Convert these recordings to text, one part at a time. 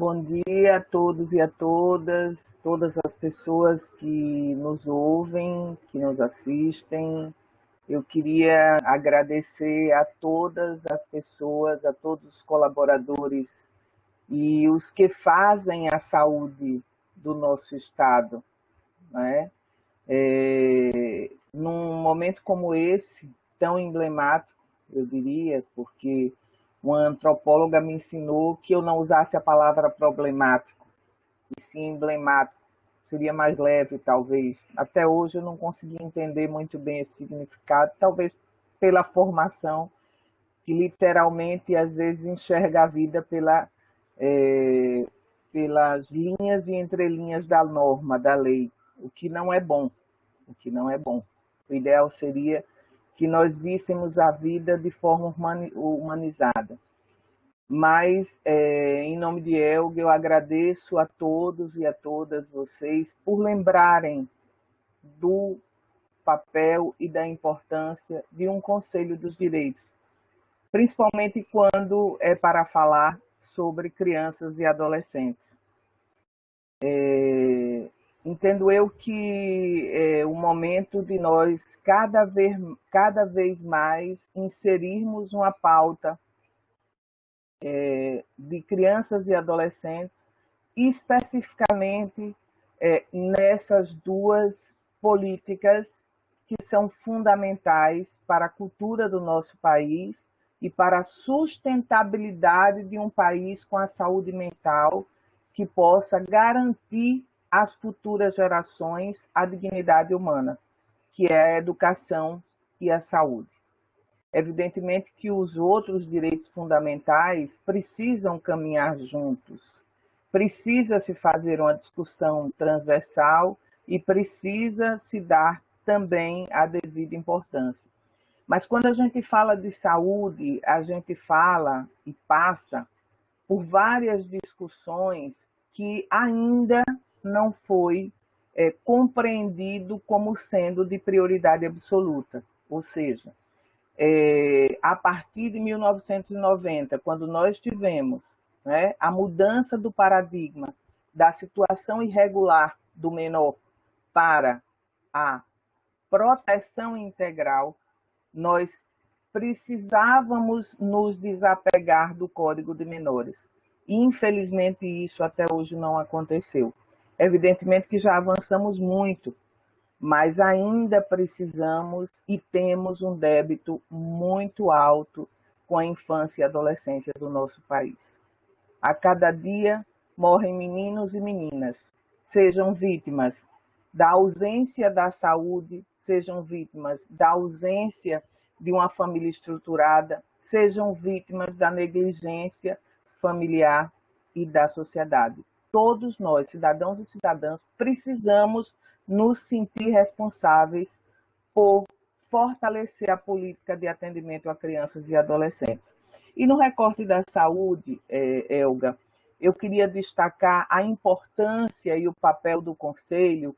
Bom dia a todos e a todas, todas as pessoas que nos ouvem, que nos assistem. Eu queria agradecer a todas as pessoas, a todos os colaboradores e os que fazem a saúde do nosso estado, né? Num momento como esse, tão emblemático, eu diria, porque uma antropóloga me ensinou que eu não usasse a palavra problemático, e sim emblemático. Seria mais leve, talvez. Até hoje eu não consegui entender muito bem esse significado, talvez pela formação, que literalmente às vezes enxerga a vida é, pelas linhas e entrelinhas da norma, da lei, o que não é bom, o que não é bom. O ideal seria que nós víssemos a vida de forma humanizada. Mas, em nome de Elga, eu agradeço a todos e a todas vocês por lembrarem do papel e da importância de um Conselho dos Direitos, principalmente quando é para falar sobre crianças e adolescentes. Entendo eu que é o momento de nós cada vez mais inserirmos uma pauta de crianças e adolescentes, especificamente nessas duas políticas que são fundamentais para a cultura do nosso país e para a sustentabilidade de um país com a saúde mental que possa garantir às futuras gerações a dignidade humana, que é a educação e a saúde. Evidentemente que os outros direitos fundamentais precisam caminhar juntos. Precisa se fazer uma discussão transversal e precisa se dar também a devida importância. Mas quando a gente fala de saúde, a gente fala e passa por várias discussões que ainda não foi compreendido como sendo de prioridade absoluta. Ou seja, a partir de 1990, quando nós tivemos, né, a mudança do paradigma da situação irregular do menor para a proteção integral, nós precisávamos nos desapegar do Código de Menores. E, infelizmente, isso até hoje não aconteceu. Evidentemente que já avançamos muito, mas ainda precisamos e temos um débito muito alto com a infância e adolescência do nosso país. A cada dia morrem meninos e meninas, sejam vítimas da ausência da saúde, sejam vítimas da ausência de uma família estruturada, sejam vítimas da negligência familiar e da sociedade. Todos nós, cidadãos e cidadãs, precisamos nos sentir responsáveis por fortalecer a política de atendimento a crianças e adolescentes. E no recorte da saúde, Elga, eu queria destacar a importância e o papel do Conselho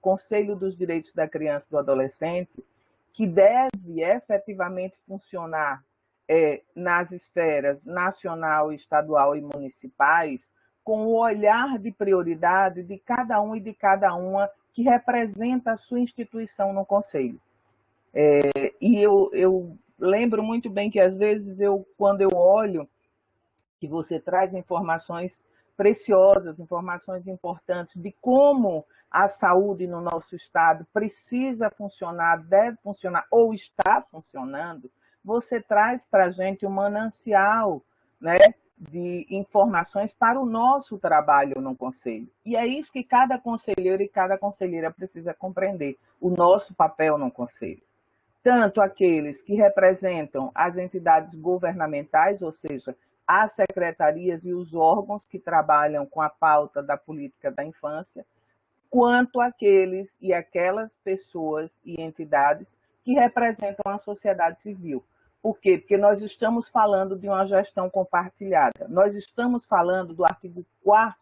dos Direitos da Criança e do Adolescente, que deve efetivamente funcionar nas esferas nacional, estadual e municipais, com o olhar de prioridade de cada um e de cada uma que representa a sua instituição no Conselho. E eu lembro muito bem que, às vezes, quando eu olho que você traz informações preciosas, informações importantes de como a saúde no nosso estado precisa funcionar, deve funcionar ou está funcionando, você traz para a gente um manancial, né, de informações para o nosso trabalho no Conselho. E é isso que cada conselheiro e cada conselheira precisa compreender, o nosso papel no Conselho. Tanto aqueles que representam as entidades governamentais, ou seja, as secretarias e os órgãos que trabalham com a pauta da política da infância, quanto aqueles e aquelas pessoas e entidades que representam a sociedade civil. Por quê? Porque nós estamos falando de uma gestão compartilhada. Nós estamos falando do artigo 4º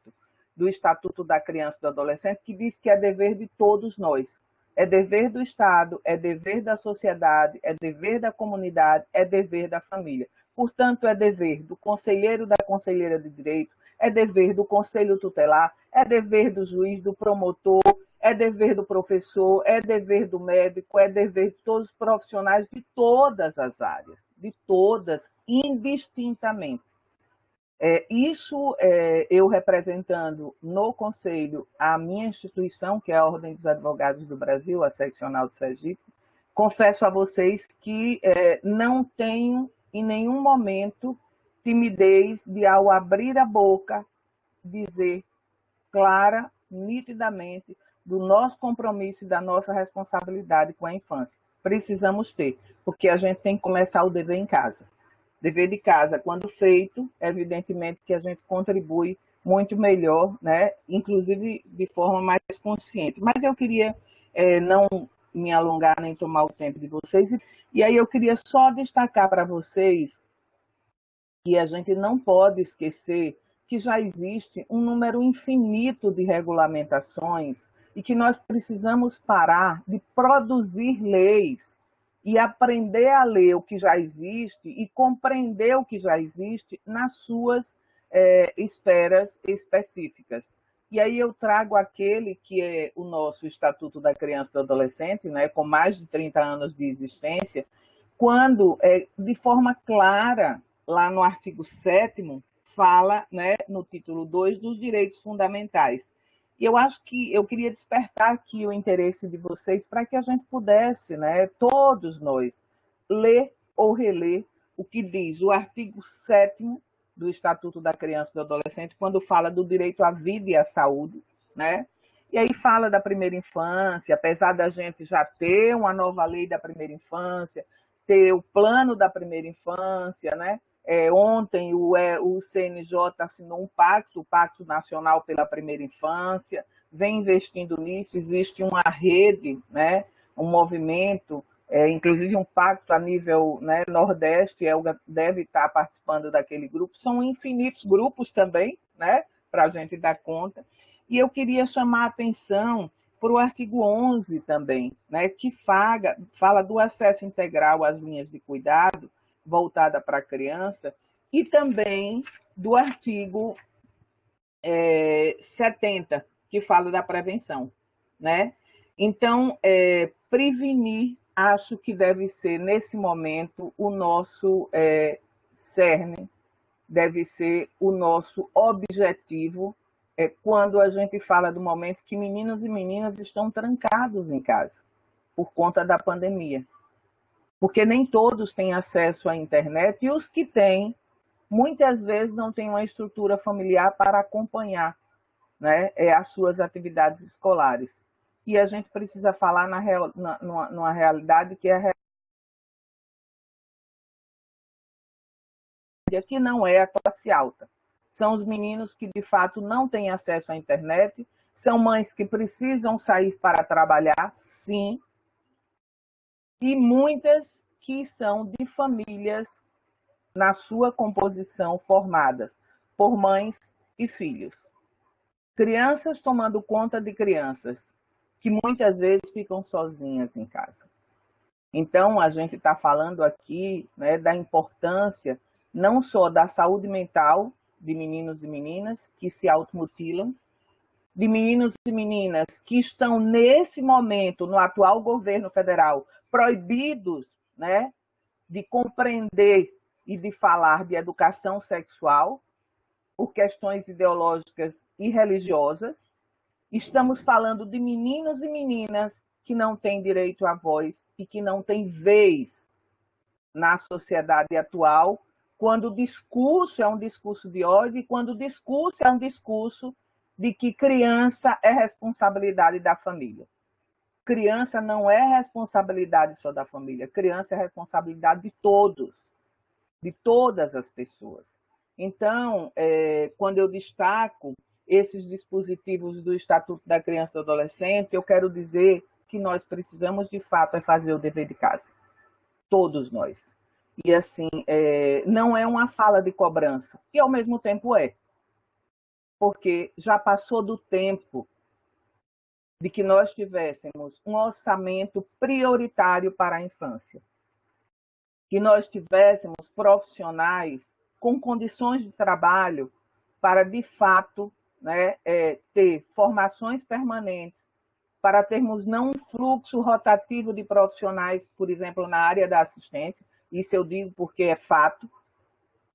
do Estatuto da Criança e do Adolescente, que diz que é dever de todos nós. É dever do Estado, é dever da sociedade, é dever da comunidade, é dever da família. Portanto, é dever do conselheiro, da conselheira de direito, é dever do conselho tutelar, é dever do juiz, do promotor, é dever do professor, é dever do médico, é dever de todos os profissionais de todas as áreas, de todas, indistintamente. Eu representando no Conselho a minha instituição, que é a Ordem dos Advogados do Brasil, a seccional de Sergipe, confesso a vocês que não tenho em nenhum momento timidez de, ao abrir a boca, dizer clara, nitidamente, do nosso compromisso e da nossa responsabilidade com a infância. Precisamos ter, porque a gente tem que começar o dever em casa. Dever de casa, quando feito, evidentemente que a gente contribui muito melhor, né? Inclusive de forma mais consciente. Mas eu queria não me alongar nem tomar o tempo de vocês. E aí eu queria só destacar para vocês que a gente não pode esquecer que já existe um número infinito de regulamentações e que nós precisamos parar de produzir leis e aprender a ler o que já existe e compreender o que já existe nas suas esferas específicas. E aí eu trago aquele que é o nosso Estatuto da Criança e do Adolescente, né, com mais de 30 anos de existência, quando, de forma clara, lá no artigo 7º, fala, né, no título 2, dos direitos fundamentais. E eu acho que eu queria despertar aqui o interesse de vocês para que a gente pudesse, né, todos nós, ler ou reler o que diz o artigo 7º do Estatuto da Criança e do Adolescente, quando fala do direito à vida e à saúde, né? E aí fala da primeira infância, apesar da gente já ter uma nova lei da primeira infância, ter o plano da primeira infância, né? Ontem o CNJ assinou um pacto, o Pacto Nacional pela Primeira Infância, vem investindo nisso, existe uma rede, né? Um movimento, inclusive um pacto a nível, né, Nordeste, deve estar participando daquele grupo, são infinitos grupos também, né? Para a gente dar conta. E eu queria chamar a atenção para o artigo 11 também, né, que fala do acesso integral às linhas de cuidado, voltada para a criança, e também do artigo 70, que fala da prevenção, né? Então, prevenir, acho que deve ser, nesse momento, o nosso cerne, deve ser o nosso objetivo, quando a gente fala do momento que meninos e meninas estão trancados em casa, por conta da pandemia. Porque nem todos têm acesso à internet, e os que têm, muitas vezes não têm uma estrutura familiar para acompanhar, né, as suas atividades escolares. E a gente precisa falar numa realidade que é a realidade que não é a classe alta. São os meninos que, de fato, não têm acesso à internet, são mães que precisam sair para trabalhar, sim, e muitas que são de famílias, na sua composição, formadas por mães e filhos. Crianças tomando conta de crianças, que muitas vezes ficam sozinhas em casa. Então, a gente está falando aqui, né, da importância não só da saúde mental de meninos e meninas que se automutilam, de meninos e meninas que estão, nesse momento, no atual governo federal, proibidos, né, de compreender e de falar de educação sexual por questões ideológicas e religiosas. Estamos falando de meninos e meninas que não têm direito à voz e que não têm vez na sociedade atual, quando o discurso é um discurso de ódio e quando o discurso é um discurso de que criança é responsabilidade da família. Criança não é responsabilidade só da família, criança é responsabilidade de todos, de todas as pessoas. Então, quando eu destaco esses dispositivos do Estatuto da Criança e do Adolescente, eu quero dizer que nós precisamos, de fato, fazer o dever de casa. Todos nós. E, assim, não é uma fala de cobrança, e ao mesmo tempo porque já passou do tempo de que nós tivéssemos um orçamento prioritário para a infância. que nós tivéssemos profissionais com condições de trabalho para, de fato, né, ter formações permanentes, para termos não um fluxo rotativo de profissionais, por exemplo, na área da assistência, isso eu digo porque é fato,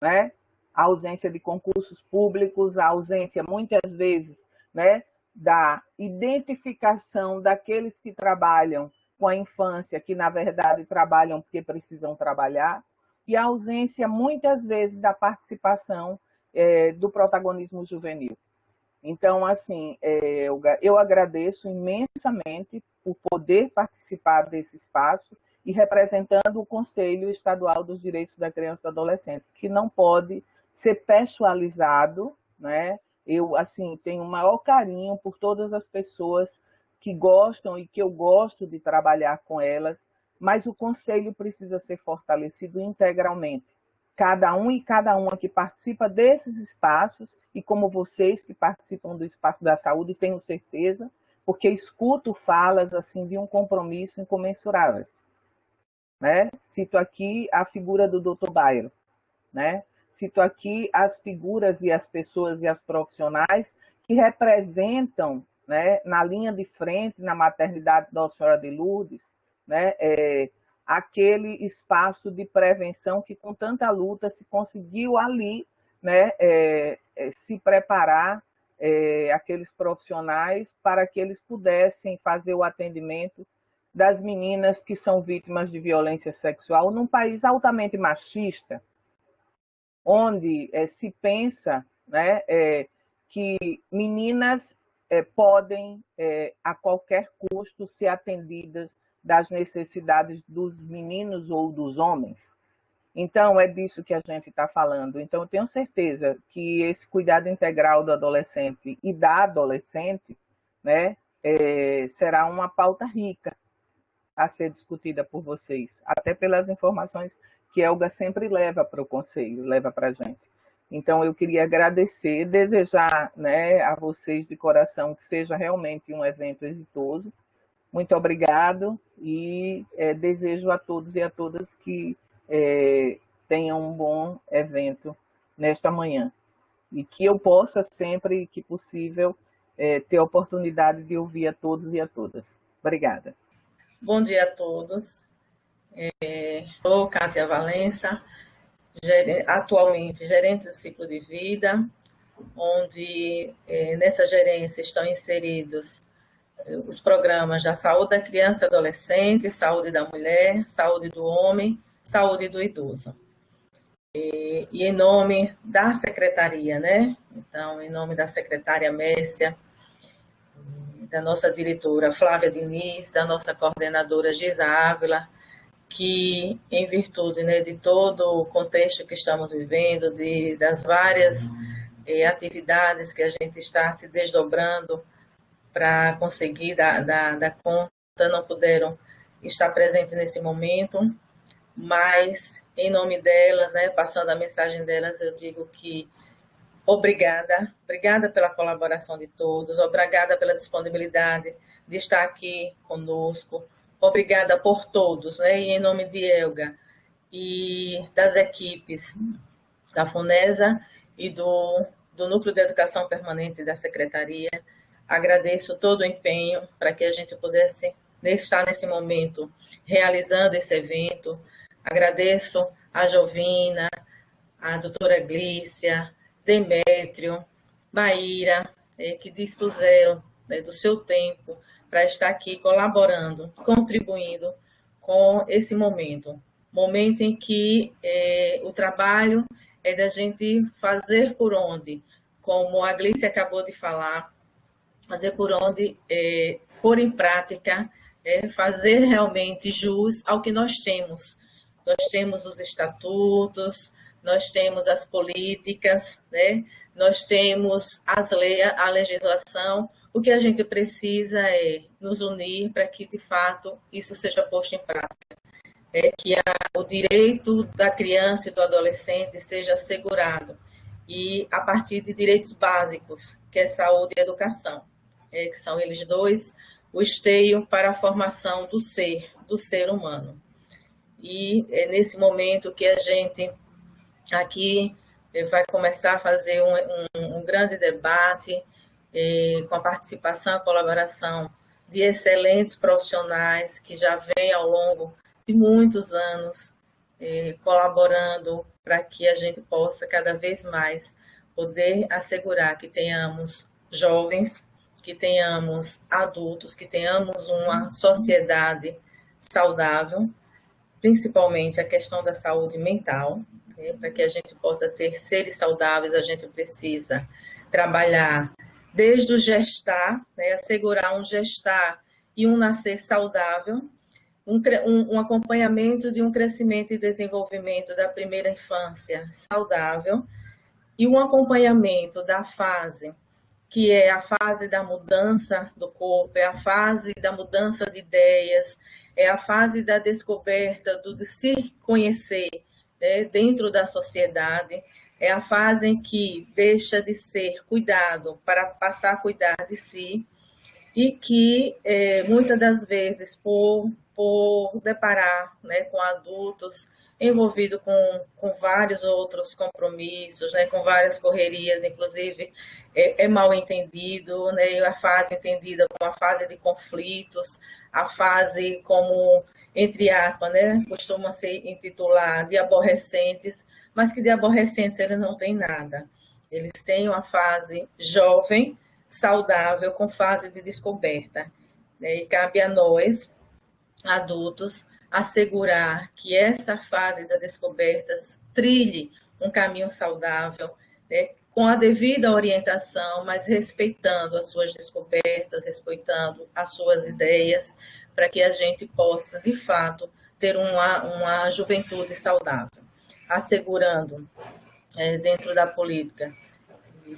né? A ausência de concursos públicos, a ausência, muitas vezes, né, da identificação daqueles que trabalham com a infância, que, na verdade, trabalham porque precisam trabalhar, e a ausência, muitas vezes, da participação do protagonismo juvenil. Então, assim, eu agradeço imensamente por poder participar desse espaço e representando o Conselho Estadual dos Direitos da Criança e do Adolescente, que não pode ser pessoalizado, né? Eu, assim, tenho o maior carinho por todas as pessoas que gostam e que eu gosto de trabalhar com elas, mas o Conselho precisa ser fortalecido integralmente. Cada um e cada uma que participa desses espaços, e como vocês que participam do Espaço da Saúde, tenho certeza, porque escuto falas assim de um compromisso incomensurável. Né? Cito aqui a figura do Dr. Bairro, né? Cito aqui as figuras e as pessoas e as profissionais que representam, né, na linha de frente, na maternidade Nossa Senhora de Lourdes, né, aquele espaço de prevenção que com tanta luta se conseguiu ali, né, se preparar aqueles profissionais para que eles pudessem fazer o atendimento das meninas que são vítimas de violência sexual num país altamente machista, onde se pensa, né, que meninas podem, a qualquer custo, ser atendidas das necessidades dos meninos ou dos homens. Então, é disso que a gente está falando. Então, eu tenho certeza que esse cuidado integral do adolescente e da adolescente, né, será uma pauta rica a ser discutida por vocês, até pelas informações que Elga sempre leva para o Conselho, leva para a gente. Então, eu queria agradecer, desejar, né, a vocês de coração que seja realmente um evento exitoso. Muito obrigado e desejo a todos e a todas que tenham um bom evento nesta manhã. E que eu possa sempre, que possível, ter a oportunidade de ouvir a todos e a todas. Obrigada. Bom dia a todos. Sou Kátia Valença, atualmente gerente do ciclo de vida, onde nessa gerência estão inseridos os programas da saúde da criança e adolescente, saúde da mulher, saúde do homem, saúde do idoso. E em nome da secretaria, né? Então, em nome da secretária Mércia, da nossa diretora Flávia Diniz, da nossa coordenadora Giza Ávila, que, em virtude, né, de todo o contexto que estamos vivendo, das várias atividades que a gente está se desdobrando para conseguir dar conta, não puderam estar presentes nesse momento, mas, em nome delas, né, passando a mensagem delas, eu digo que obrigada pela colaboração de todos, obrigada pela disponibilidade de estar aqui conosco, obrigada por todos, né? E em nome de Elga e das equipes da FUNESA e do Núcleo de Educação Permanente da Secretaria, agradeço todo o empenho para que a gente pudesse estar nesse momento realizando esse evento. Agradeço a Jovina, a doutora Glícia, Demétrio, Maíra, que dispuseram do seu tempo para estar aqui colaborando, contribuindo com esse momento. Momento em que o trabalho é da gente fazer por onde, como a Glícia acabou de falar, fazer por onde, pôr em prática, fazer realmente jus ao que nós temos. Nós temos os estatutos, nós temos as políticas, né? Nós temos a legislação. O que a gente precisa é nos unir para que, de fato, isso seja posto em prática. Que o direito da criança e do adolescente seja assegurado. E a partir de direitos básicos, que é saúde e educação, que são eles dois, o esteio para a formação do ser humano. e é nesse momento que a gente aqui vai começar a fazer um grande debate com a participação e colaboração de excelentes profissionais que já vêm ao longo de muitos anos colaborando para que a gente possa cada vez mais poder assegurar que tenhamos jovens, que tenhamos adultos, que tenhamos uma sociedade saudável, principalmente a questão da saúde mental. Para que a gente possa ter seres saudáveis, a gente precisa trabalhar desde o gestar, assegurar um gestar e um nascer saudável, um acompanhamento de um crescimento e desenvolvimento da primeira infância saudável e um acompanhamento da fase que é a fase da mudança do corpo, é a fase da mudança de ideias, é a fase da descoberta do de se conhecer dentro da sociedade, é a fase em que deixa de ser cuidado para passar a cuidar de si e que muitas das vezes por deparar com adultos envolvido com vários outros compromissos, com várias correrias, inclusive é mal entendido, a fase entendida como a fase de conflitos, a fase como, entre aspas, costuma ser intitular de aborrecentes, mas que de aborrecentes eles não têm nada. Eles têm uma fase jovem, saudável, com fase de descoberta. E cabe a nós, adultos, assegurar que essa fase da descoberta trilhe um caminho saudável, com a devida orientação, mas respeitando as suas descobertas, respeitando as suas ideias, para que a gente possa, de fato, ter uma juventude saudável, assegurando, dentro da política,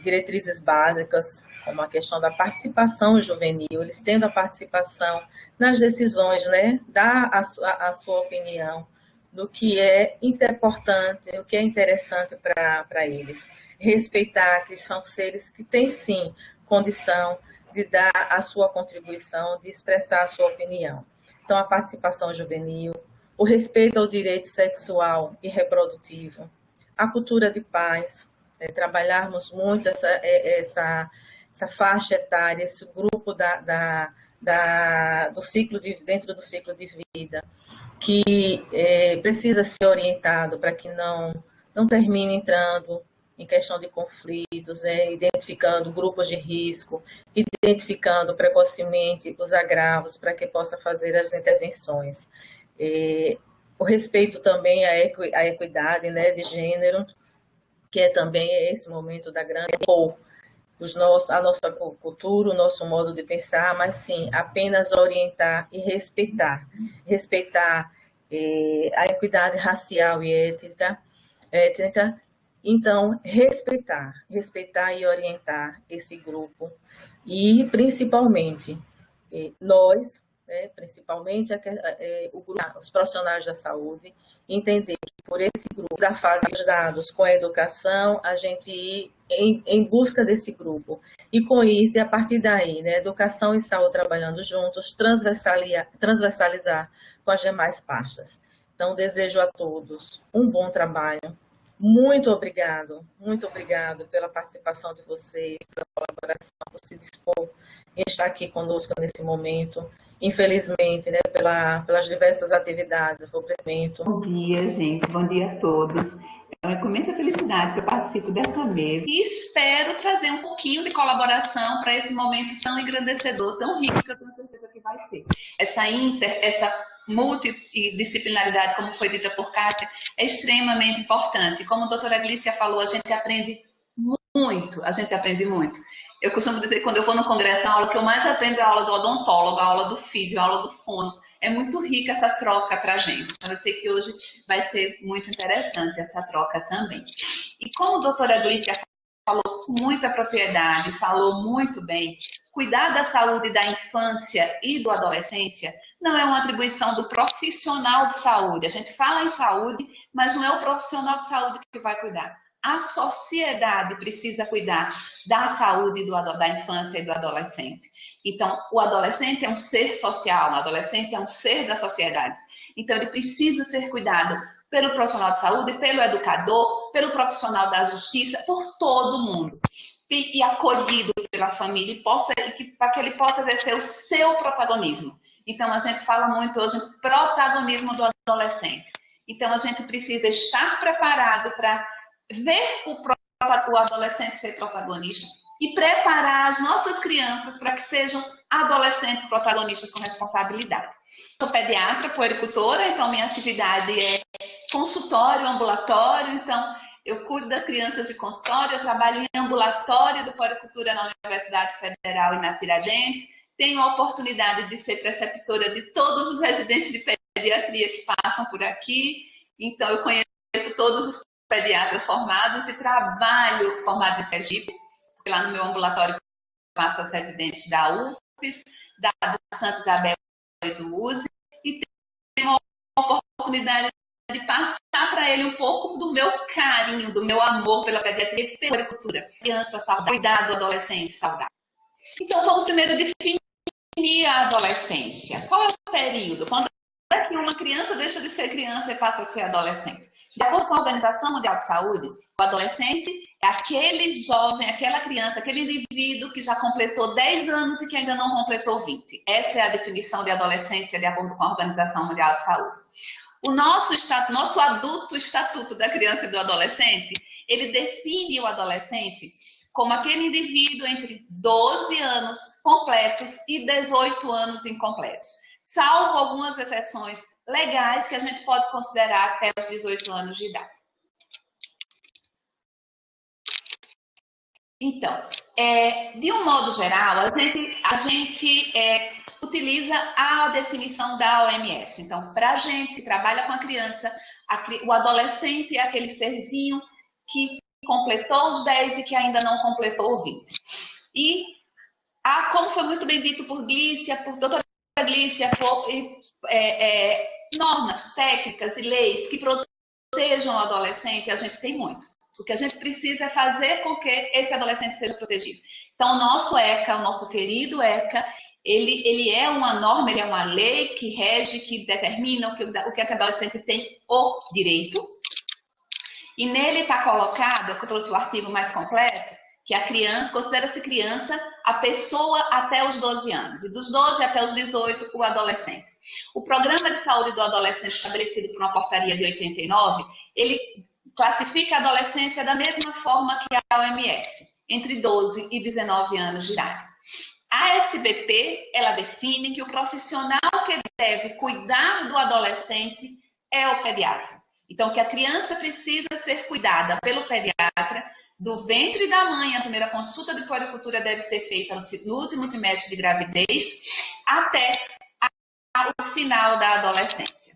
diretrizes básicas, como a questão da participação juvenil, eles tendo a participação nas decisões, dar a sua opinião do que é importante, o que é interessante para eles. Respeitar que são seres que têm, sim, condição de dar a sua contribuição, de expressar a sua opinião. Então, a participação juvenil, o respeito ao direito sexual e reprodutivo, a cultura de paz, trabalharmos muito essa faixa etária, esse grupo do ciclo dentro do ciclo de vida, que precisa ser orientado para que não termine entrando em questão de conflitos, identificando grupos de risco, identificando precocemente os agravos para que possa fazer as intervenções. O respeito também à equidade de gênero, que é também esse momento da grande a nossa cultura, o nosso modo de pensar, mas sim, apenas orientar e respeitar. Respeitar a equidade racial e étnica. Então, respeitar e orientar esse grupo. E, principalmente, nós, principalmente os profissionais da saúde, entender que por esse grupo, da fase dos dados com a educação, a gente ir em busca desse grupo. E com isso, e a partir daí, educação e saúde trabalhando juntos, transversalizar com as demais pastas. Então, desejo a todos um bom trabalho. Muito obrigado pela participação de vocês, pela colaboração, por se dispor em estar aqui conosco nesse momento. Infelizmente, pelas diversas atividades, vou presidente. Bom dia, gente. Bom dia a todos. É uma imensa felicidade que eu participo dessa mesa. E espero trazer um pouquinho de colaboração para esse momento tão engrandecedor, tão rico, que eu tenho certeza que vai ser. Essa multidisciplinaridade, como foi dita por Kátia, é extremamente importante. Como a doutora Glícia falou, a gente aprende muito. Eu costumo dizer que quando eu vou no congresso, a aula que eu mais aprendo é a aula do odontólogo, a aula do físio, a aula do fono. É muito rica essa troca para a gente. Então, eu sei que hoje vai ser muito interessante essa troca também. E como a doutora Glícia falou com muita propriedade, falou muito bem, cuidar da saúde da infância e da adolescência não é uma atribuição do profissional de saúde. A gente fala em saúde, mas não é o profissional de saúde que vai cuidar. a sociedade precisa cuidar da saúde da infância e do adolescente. Então, o adolescente é um ser social, o adolescente é um ser da sociedade. Então, ele precisa ser cuidado pelo profissional de saúde, pelo educador, pelo profissional da justiça, por todo mundo. E acolhido pela família, para que ele possa exercer o seu protagonismo. Então, a gente fala muito hoje em protagonismo do adolescente. Então, a gente precisa estar preparado para ver o adolescente ser protagonista e preparar as nossas crianças para que sejam adolescentes protagonistas com responsabilidade. Sou pediatra, puericultora, então minha atividade é consultório, ambulatório, então eu cuido das crianças de consultório, eu trabalho em ambulatório de puericultura na Universidade Federal e na Tiradentes, tenho a oportunidade de ser preceptora de todos os residentes de pediatria que passam por aqui, então eu conheço todos os pediatras formados e trabalho formados em Sergipe, porque lá no meu ambulatório passo as residentes da UFES, da Santa Isabel e do USE, e tenho a oportunidade de passar para ele um pouco do meu carinho, do meu amor pela pediatria e pela agricultura. Criança saudável, cuidar do adolescente saudável. Então, vamos primeiro definir a adolescência. Qual é o período? Quando é que uma criança deixa de ser criança e passa a ser adolescente? De acordo com a Organização Mundial de Saúde, o adolescente é aquele jovem, aquela criança, aquele indivíduo que já completou 10 anos e que ainda não completou 20. Essa é a definição de adolescência de acordo com a Organização Mundial de Saúde. O nosso adulto estatuto da criança e do adolescente, ele define o adolescente como aquele indivíduo entre 12 anos completos e 18 anos incompletos, salvo algumas exceções legais que a gente pode considerar até os 18 anos de idade. Então, de um modo geral, a gente utiliza a definição da OMS. Então, para a gente que trabalha com a criança, o adolescente é aquele serzinho que completou os 10 e que ainda não completou os 20. E, como foi muito bem dito por Glícia, por doutora Glícia, normas, técnicas e leis que protejam o adolescente, a gente tem muito. O que a gente precisa é fazer com que esse adolescente seja protegido. Então, o nosso ECA, o nosso querido ECA, ele é uma norma, ele é uma lei que rege, que determina o que a adolescente tem o direito. E nele está colocado, eu trouxe o artigo mais completo, que a criança, considera-se criança a pessoa até os 12 anos, e dos 12 até os 18, o adolescente. O Programa de Saúde do Adolescente, estabelecido por uma portaria de 89, ele classifica a adolescência da mesma forma que a OMS, entre 12 e 19 anos de idade. A SBP, ela define que o profissional que deve cuidar do adolescente é o pediatra. Então, que a criança precisa ser cuidada pelo pediatra do ventre da mãe. A primeira consulta de puericultura deve ser feita no último trimestre de gravidez até o final da adolescência.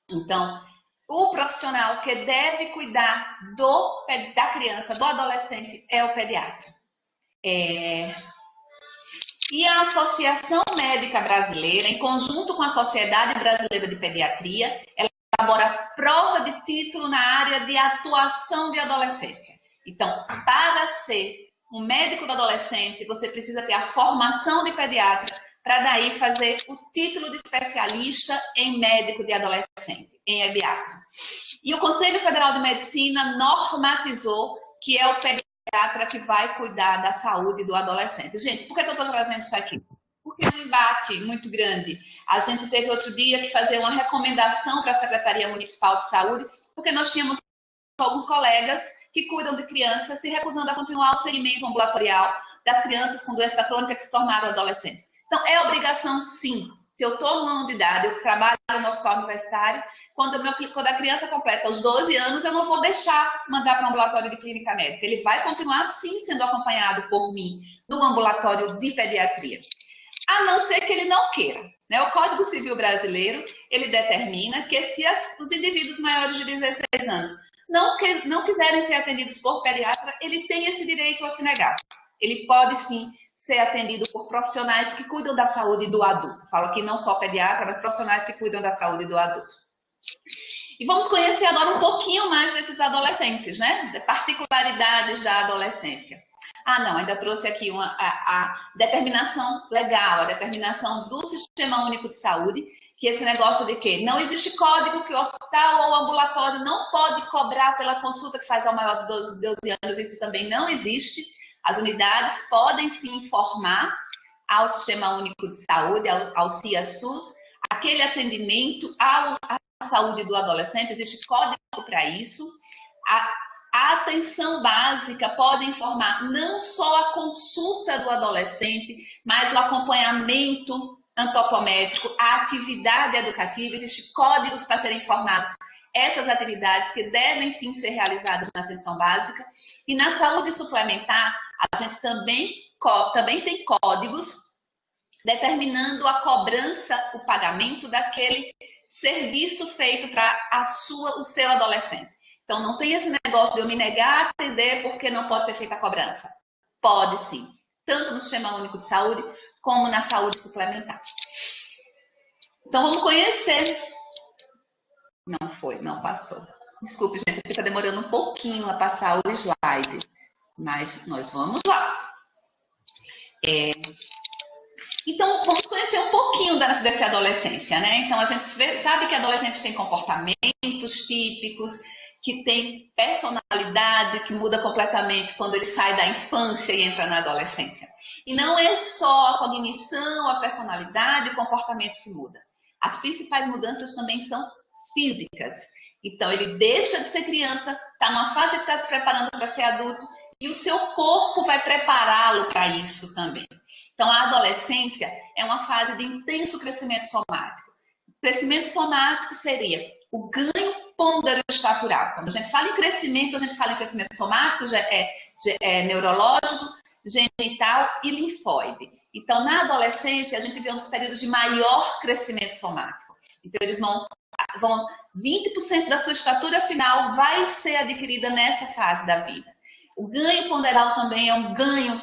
Então, o profissional que deve cuidar da criança, do adolescente, é o pediatra. E a Associação Médica Brasileira, em conjunto com a Sociedade Brasileira de Pediatria, ela elabora prova de título na área de atuação de adolescência. Então, para ser um médico do adolescente, você precisa ter a formação de pediatra para daí fazer o título de especialista em médico de adolescente, em EBACA. E o Conselho Federal de Medicina normatizou que é o pediatra que vai cuidar da saúde do adolescente. Gente, por que eu estou trazendo isso aqui? Porque é um embate muito grande. A gente teve outro dia que fazer uma recomendação para a Secretaria Municipal de Saúde, porque nós tínhamos alguns colegas que cuidam de crianças se recusando a continuar o segmento ambulatorial das crianças com doença crônica que se tornaram adolescentes. Então, é obrigação, sim. Se eu estou numa unidade, eu trabalho no hospital universitário, quando a criança completa os 12 anos, eu não vou deixar mandar para um ambulatório de clínica médica. Ele vai continuar, sim, sendo acompanhado por mim no ambulatório de pediatria. A não ser que ele não queira. Né? O Código Civil Brasileiro, ele determina que se os indivíduos maiores de 16 anos não quiserem ser atendidos por pediatra, ele tem esse direito a se negar. Ele pode, sim, ser atendido por profissionais que cuidam da saúde do adulto. Falo aqui não só pediatra, mas profissionais que cuidam da saúde do adulto. E vamos conhecer agora um pouquinho mais desses adolescentes, né? De particularidades da adolescência. Ah, não, ainda trouxe aqui a determinação legal, a determinação do Sistema Único de Saúde, que esse negócio de que não existe código que o hospital ou o ambulatório não pode cobrar pela consulta que faz ao maior de 12 anos, isso também não existe. As unidades podem se informar ao Sistema Único de Saúde, ao CIA-SUS, aquele atendimento à saúde do adolescente, existe código para isso. A atenção básica pode informar não só a consulta do adolescente, mas o acompanhamento antropométrico, a atividade educativa, existem códigos para serem informados essas atividades que devem sim ser realizadas na atenção básica. E na saúde suplementar, a gente também tem códigos determinando a cobrança, o pagamento daquele serviço feito para o seu adolescente. Então, não tem esse negócio de eu me negar a atender porque não pode ser feita a cobrança. Pode sim, tanto no Sistema Único de Saúde como na saúde suplementar. Então, vamos conhecer. Não passou. Desculpe, gente, fica demorando um pouquinho a passar o slide, mas nós vamos lá. Então, vamos conhecer um pouquinho dessa adolescência, né? Então, a gente sabe que adolescentes têm comportamentos típicos, que tem personalidade que muda completamente quando ele sai da infância e entra na adolescência. E não é só a cognição, a personalidade, o comportamento que muda. As principais mudanças também são físicas. Então, ele deixa de ser criança, está numa fase que está se preparando para ser adulto, e o seu corpo vai prepará-lo para isso também. Então, a adolescência é uma fase de intenso crescimento somático. O crescimento somático seria o ganho ponderoestatural. Quando a gente fala em crescimento, a gente fala em crescimento somático, neurológico, genital e linfóide. Então, na adolescência, a gente vê um dos períodos de maior crescimento somático. Então, eles vão 20% da sua estatura final vai ser adquirida nessa fase da vida. O ganho ponderal também é um ganho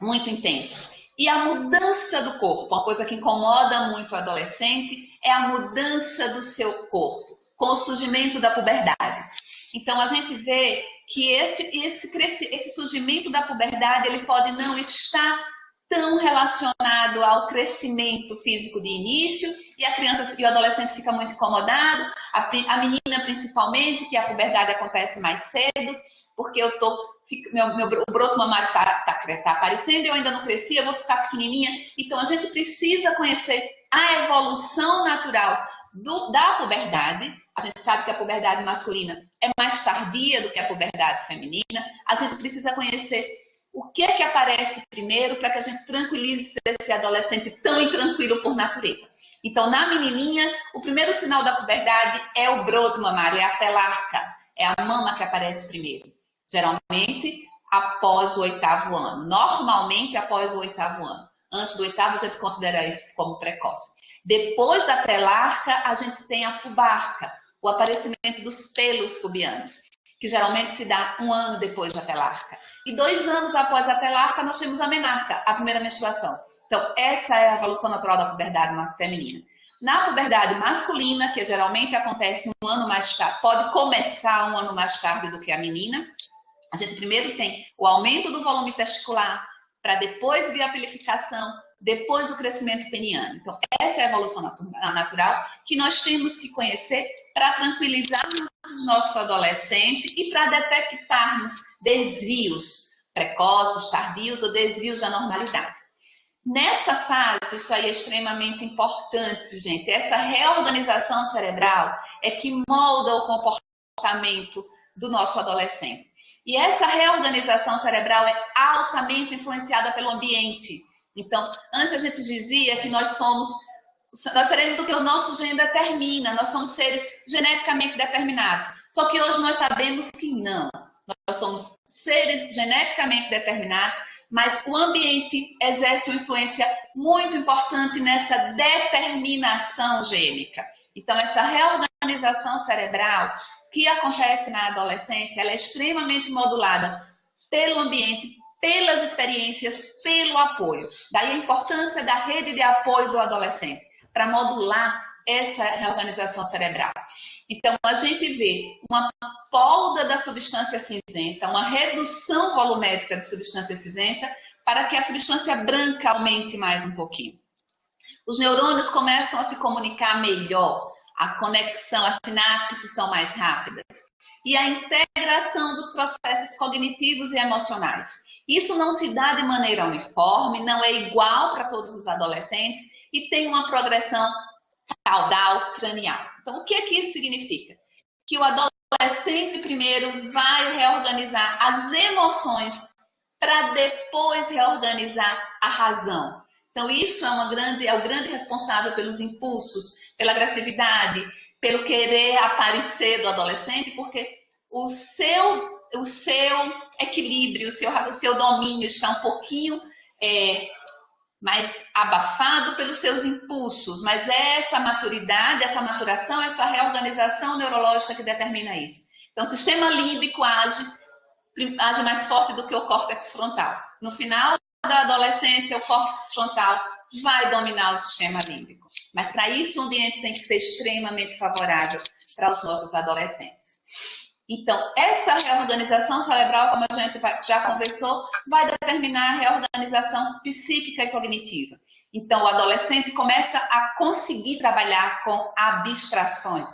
muito intenso. E a mudança do corpo, uma coisa que incomoda muito o adolescente, é a mudança do seu corpo, com o surgimento da puberdade. Então, a gente vê que esse surgimento da puberdade, ele pode não estar tão relacionado ao crescimento físico de início, e a criança e o adolescente fica muito incomodado, a menina principalmente, que a puberdade acontece mais cedo, porque o broto mamário está aparecendo, eu ainda não cresci, eu vou ficar pequenininha. Então, a gente precisa conhecer a evolução natural da puberdade. A gente sabe que a puberdade masculina é mais tardia do que a puberdade feminina. A gente precisa conhecer o que é que aparece primeiro para que a gente tranquilize esse adolescente tão intranquilo por natureza. Então, na menininha, o primeiro sinal da puberdade é o broto mamário, é a telarca, é a mama que aparece primeiro. Geralmente, após o 8º ano. Normalmente, após o 8º ano. Antes do 8º, a gente considera isso como precoce. Depois da telarca, a gente tem a pubarca, o aparecimento dos pelos pubianos, que geralmente se dá 1 ano depois da telarca. E 2 anos após a telarca, nós temos a menarca, a primeira menstruação. Então, essa é a evolução natural da puberdade feminina. Na puberdade masculina, que geralmente acontece 1 ano mais tarde, pode começar 1 ano mais tarde do que a menina, a gente primeiro tem o aumento do volume testicular, para depois vir a pilificação, depois o crescimento peniano. Então, essa é a evolução natural que nós temos que conhecer para tranquilizarmos os nossos adolescentes e para detectarmos desvios precoces, tardios ou desvios da normalidade. Nessa fase, isso aí é extremamente importante, gente. Essa reorganização cerebral é que molda o comportamento do nosso adolescente. E essa reorganização cerebral é altamente influenciada pelo ambiente. Então, antes a gente dizia que nós seremos o que o nosso gene determina, nós somos seres geneticamente determinados. Só que hoje nós sabemos que não. Nós somos seres geneticamente determinados, mas o ambiente exerce uma influência muito importante nessa determinação gênica. Então, essa reorganização cerebral que acontece na adolescência, ela é extremamente modulada pelo ambiente, pelas experiências, pelo apoio. Daí a importância da rede de apoio do adolescente, para modular essa reorganização cerebral. Então, a gente vê uma poda da substância cinzenta, uma redução volumétrica de substância cinzenta, para que a substância branca aumente mais um pouquinho. Os neurônios começam a se comunicar melhor, a conexão, as sinapses são mais rápidas. E a integração dos processos cognitivos e emocionais. Isso não se dá de maneira uniforme, não é igual para todos os adolescentes e tem uma progressão caudal, cranial. Então, o que é que isso significa? Que o adolescente primeiro vai reorganizar as emoções para depois reorganizar a razão. Então, isso é o grande responsável pelos impulsos, pela agressividade, pelo querer aparecer do adolescente, porque o seu equilíbrio, o seu domínio está um pouquinho mais abafado pelos seus impulsos, mas é essa maturidade, essa maturação, essa reorganização neurológica que determina isso. Então, o sistema límbico age mais forte do que o córtex frontal. No final da adolescência, o córtex frontal vai dominar o sistema límbico. Mas para isso o ambiente tem que ser extremamente favorável para os nossos adolescentes. Então, essa reorganização cerebral, como a gente já conversou, vai determinar a reorganização psíquica e cognitiva. Então, o adolescente começa a conseguir trabalhar com abstrações,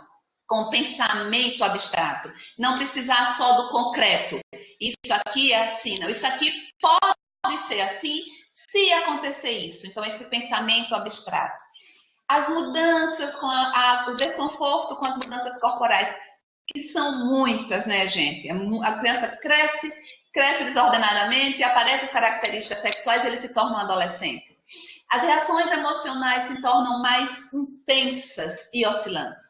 com pensamento abstrato. Não precisar só do concreto. Isso aqui é assim, não. Isso aqui pode ser assim se acontecer isso. Então, esse pensamento abstrato. As mudanças, o desconforto com as mudanças corporais, que são muitas, né, gente? A criança cresce desordenadamente, aparecem as características sexuais e ele se torna um adolescente. As reações emocionais se tornam mais intensas e oscilantes.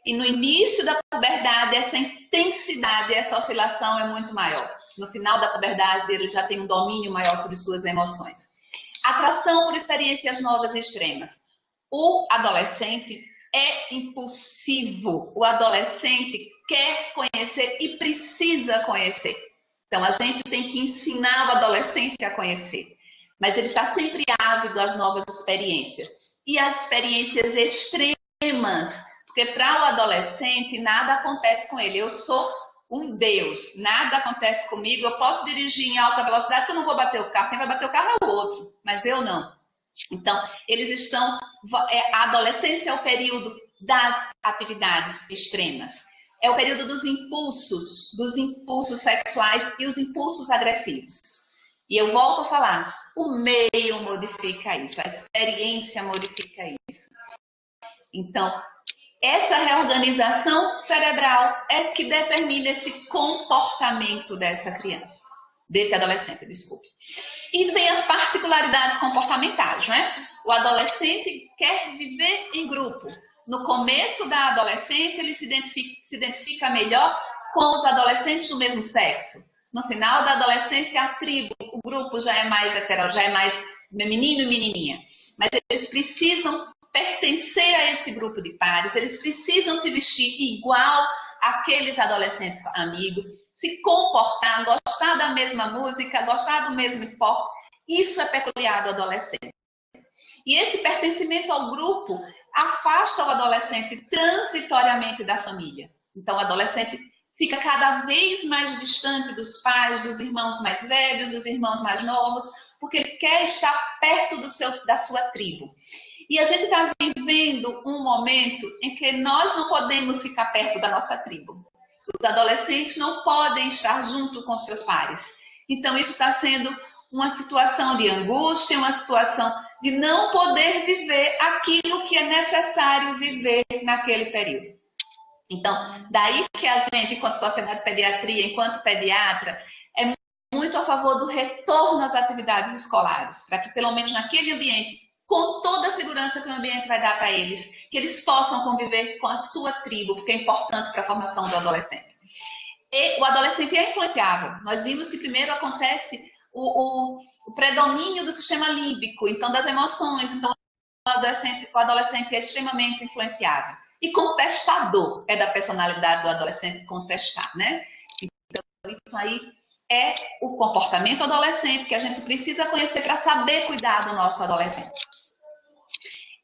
E no início da puberdade, essa intensidade, essa oscilação é muito maior. No final da puberdade, ele já tem um domínio maior sobre suas emoções. Atração por experiências novas e extremas. O adolescente é impulsivo. O adolescente quer conhecer e precisa conhecer. Então, a gente tem que ensinar o adolescente a conhecer. Mas ele está sempre ávido às novas experiências. E as experiências extremas. Porque para o adolescente, nada acontece com ele. Eu sou um Deus. Nada acontece comigo. Eu posso dirigir em alta velocidade, que eu não vou bater o carro. Quem vai bater o carro é o outro. Mas eu não. Então, eles estão... A adolescência é o período das atividades extremas. É o período dos impulsos sexuais e os impulsos agressivos. E eu volto a falar, o meio modifica isso, a experiência modifica isso. Então, essa reorganização cerebral é que determina esse comportamento dessa criança, desse adolescente, desculpe. E vem as particularidades comportamentais, né? O adolescente quer viver em grupo. No começo da adolescência, ele se identifica melhor com os adolescentes do mesmo sexo. No final da adolescência, a tribo, o grupo já é mais heterogêneo, já é mais menino e menininha. Mas eles precisam pertencer a esse grupo de pares, eles precisam se vestir igual àqueles adolescentes amigos, se comportar, gostar da mesma música, gostar do mesmo esporte. Isso é peculiar do adolescente. E esse pertencimento ao grupo afasta o adolescente transitoriamente da família. Então, o adolescente fica cada vez mais distante dos pais, dos irmãos mais velhos, dos irmãos mais novos, porque ele quer estar perto da sua tribo. E a gente está vivendo um momento em que nós não podemos ficar perto da nossa tribo. Os adolescentes não podem estar junto com seus pares. Então, isso está sendo uma situação de angústia, uma situação de não poder viver aquilo que é necessário viver naquele período. Então, daí que a gente, enquanto Sociedade de Pediatria, enquanto pediatra, é muito a favor do retorno às atividades escolares, para que pelo menos naquele ambiente, com toda a segurança que o ambiente vai dar para eles, que eles possam conviver com a sua tribo, porque é importante para a formação do adolescente. E o adolescente é influenciável. Nós vimos que primeiro acontece o predomínio do sistema límbico, então das emoções. Então, o adolescente é extremamente influenciável. E contestador é da personalidade do adolescente contestar, né? Então, isso aí é o comportamento adolescente que a gente precisa conhecer para saber cuidar do nosso adolescente.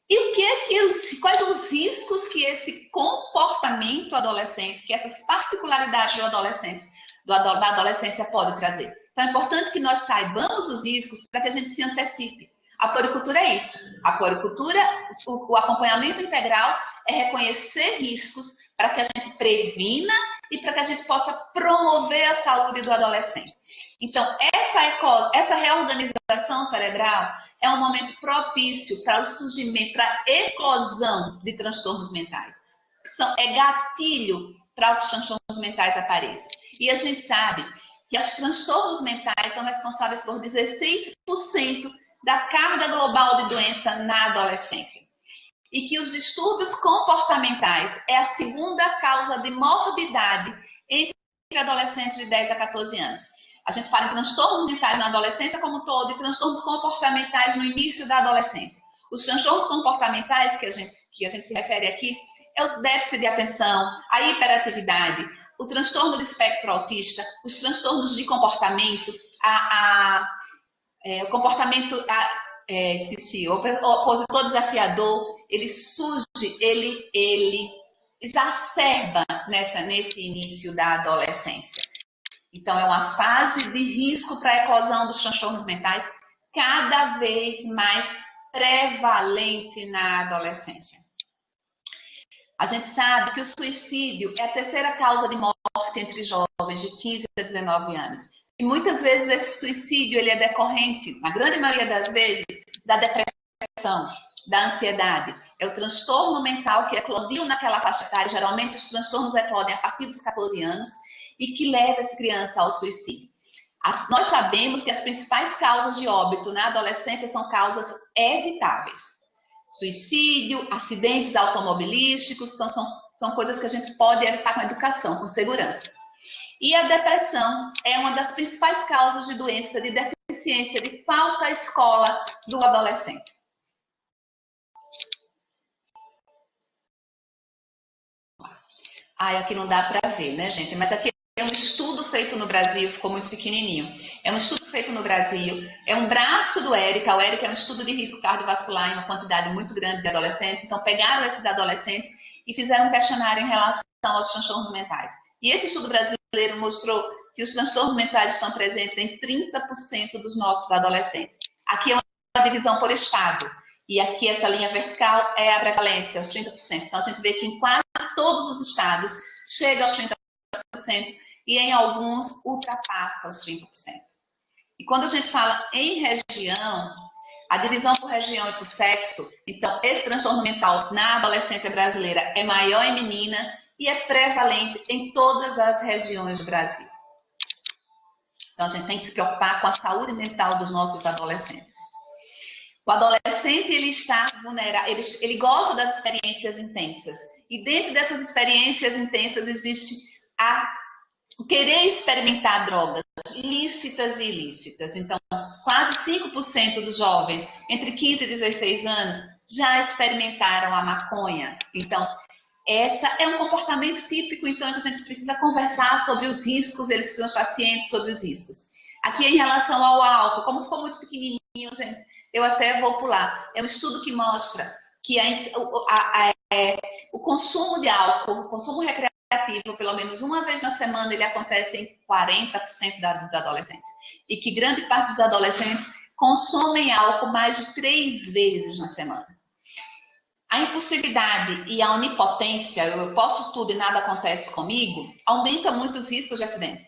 E o que é que quais são os riscos que esse comportamento adolescente, que essas particularidades do adolescente, da adolescência pode trazer? Então é importante que nós saibamos os riscos para que a gente se antecipe. A puericultura é isso. A puericultura, o acompanhamento integral é reconhecer riscos para que a gente previna e para que a gente possa promover a saúde do adolescente. Então, essa reorganização cerebral é um momento propício para o surgimento, para a eclosão de transtornos mentais. É gatilho para que os transtornos mentais apareçam. E a gente sabe que os transtornos mentais são responsáveis por 16% da carga global de doença na adolescência. E que os distúrbios comportamentais é a segunda causa de morbidade entre adolescentes de 10 a 14 anos. A gente fala em transtornos mentais na adolescência como um todo e transtornos comportamentais no início da adolescência. Os transtornos comportamentais que a gente se refere aqui é o déficit de atenção, a hiperatividade, o transtorno do espectro autista, os transtornos de comportamento, o comportamento, o opositor desafiador, ele surge, ele exacerba nesse início da adolescência. Então, é uma fase de risco para a eclosão dos transtornos mentais cada vez mais prevalente na adolescência. A gente sabe que o suicídio é a terceira causa de morte entre jovens de 15 a 19 anos. E muitas vezes esse suicídio ele é decorrente, na grande maioria das vezes, da depressão, da ansiedade. É o transtorno mental que eclodiu naquela faixa etária. Geralmente os transtornos eclodem a partir dos 14 anos e que leva essa criança ao suicídio. Nós sabemos que as principais causas de óbito na adolescência são causas evitáveis. Suicídio, acidentes automobilísticos, então são coisas que a gente pode evitar com a educação, com segurança. E a depressão é uma das principais causas de doença, de deficiência, de falta à escola do adolescente. Aqui não dá para ver, né, gente? Mas aqui é um estudo feito no Brasil, ficou muito pequenininho. É um estudo feito no Brasil, é um braço do ERICA. O ERICA é um estudo de risco cardiovascular em uma quantidade muito grande de adolescentes. Então, pegaram esses adolescentes e fizeram um questionário em relação aos transtornos mentais. E esse estudo brasileiro mostrou que os transtornos mentais estão presentes em 30% dos nossos adolescentes. Aqui é uma divisão por estado. E aqui essa linha vertical é a prevalência, os 30%. Então, a gente vê que em quase todos os estados chega aos 30%. E em alguns ultrapassa os 30%. E quando a gente fala em região, a divisão por região e por sexo, então esse transtorno mental na adolescência brasileira é maior em menina e é prevalente em todas as regiões do Brasil. Então a gente tem que se preocupar com a saúde mental dos nossos adolescentes. O adolescente, ele está vulnerável, ele gosta das experiências intensas. E dentro dessas experiências intensas existe o querer experimentar drogas lícitas e ilícitas. Então, quase 5% dos jovens entre 15 e 16 anos já experimentaram a maconha. Então, esse é um comportamento típico, então, que a gente precisa conversar sobre os riscos, eles ficam cientes sobre os riscos. Aqui, em relação ao álcool, como ficou muito pequenininho, gente, eu até vou pular. É um estudo que mostra que o consumo de álcool, o consumo recreativo, pelo menos uma vez na semana, ele acontece em 40% dos adolescentes. E que grande parte dos adolescentes consomem álcool mais de 3 vezes na semana. A impulsividade e a onipotência, eu posso tudo e nada acontece comigo, aumenta muito os riscos de acidentes.